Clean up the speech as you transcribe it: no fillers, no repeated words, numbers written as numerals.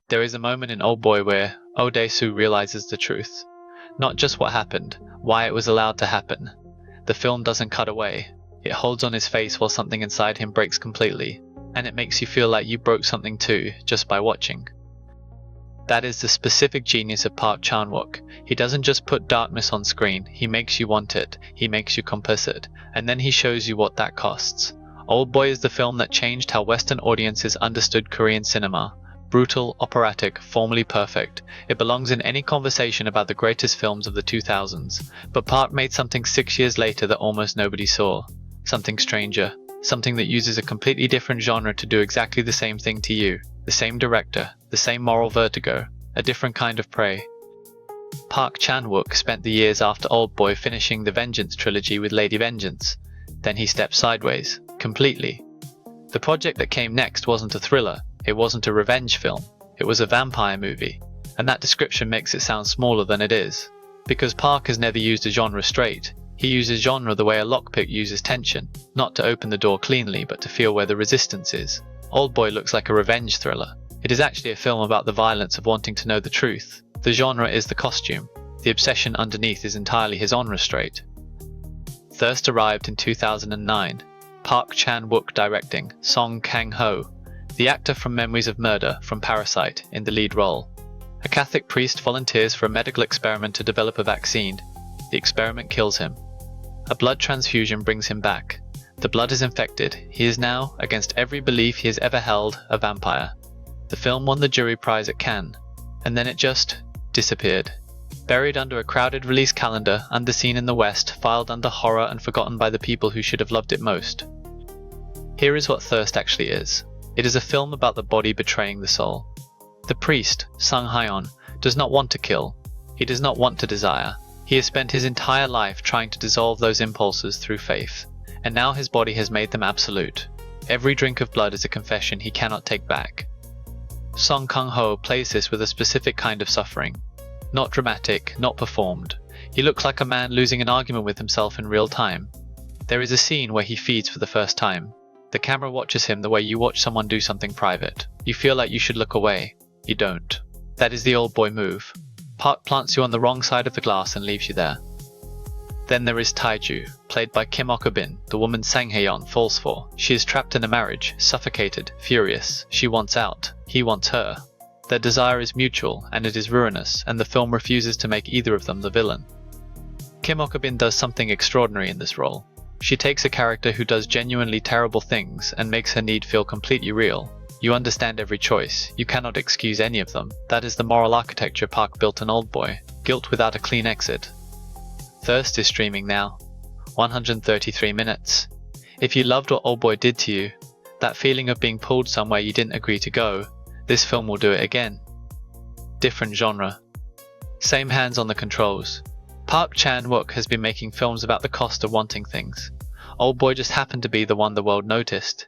There is a moment in Oldboy where Odesu realizes the truth. Not just what happened, why it was allowed to happen. The film doesn't cut away. It holds on his face while something inside him breaks completely, and it makes you feel like you broke something too, just by watching. That is the specific genius of Park Chan-wook. He doesn't just put darkness on screen, he makes you want it, he makes you complicit, and then he shows you what that costs. Oldboy is the film that changed how Western audiences understood Korean cinema. Brutal, operatic, formally perfect. It belongs in any conversation about the greatest films of the 2000s. But Park made something 6 years later that almost nobody saw. Something stranger. Something that uses a completely different genre to do exactly the same thing to you. The same director, the same moral vertigo, a different kind of prey. Park Chan-wook spent the years after Oldboy finishing the Vengeance trilogy with Lady Vengeance. Then he stepped sideways, completely. The project that came next wasn't a thriller, it wasn't a revenge film, it was a vampire movie. And that description makes it sound smaller than it is. Because Park has never used a genre straight. He uses genre the way a lockpick uses tension, not to open the door cleanly but to feel where the resistance is. Oldboy looks like a revenge thriller. It is actually a film about the violence of wanting to know the truth. The genre is the costume. The obsession underneath is entirely his on restraint. Thirst arrived in 2009. Park Chan-wook directing, Song Kang-ho, the actor from Memories of Murder, from Parasite, in the lead role. A Catholic priest volunteers for a medical experiment to develop a vaccine. The experiment kills him. A blood transfusion brings him back. The blood is infected. He is now, against every belief he has ever held, a vampire. The film won the jury prize at Cannes, and then it just disappeared. Buried under a crowded release calendar, underseen in the West, filed under horror and forgotten by the people who should have loved it most. Here is what Thirst actually is. It is a film about the body betraying the soul. The priest, Sung Hyeon, does not want to kill. He does not want to desire. He has spent his entire life trying to dissolve those impulses through faith. And now his body has made them absolute. Every drink of blood is a confession he cannot take back. Song Kang-ho plays this with a specific kind of suffering. Not dramatic, not performed. He looks like a man losing an argument with himself in real time. There is a scene where he feeds for the first time. The camera watches him the way you watch someone do something private. You feel like you should look away. You don't. That is the Oldboy move. Park plants you on the wrong side of the glass and leaves you there. Then there is Taiju, played by Kim Ok-bin, the woman Sang Hae-yeon falls for. She is trapped in a marriage, suffocated, furious. She wants out. He wants her. Their desire is mutual, and it is ruinous, and the film refuses to make either of them the villain. Kim Ok-bin does something extraordinary in this role. She takes a character who does genuinely terrible things and makes her need feel completely real. You understand every choice. You cannot excuse any of them. That is the moral architecture Park built in Oldboy. Guilt without a clean exit. Thirst is streaming now. 133 minutes. If you loved what Oldboy did to you, that feeling of being pulled somewhere you didn't agree to go, this film will do it again. Different genre. Same hands on the controls. Park Chan-wook has been making films about the cost of wanting things. Oldboy just happened to be the one the world noticed.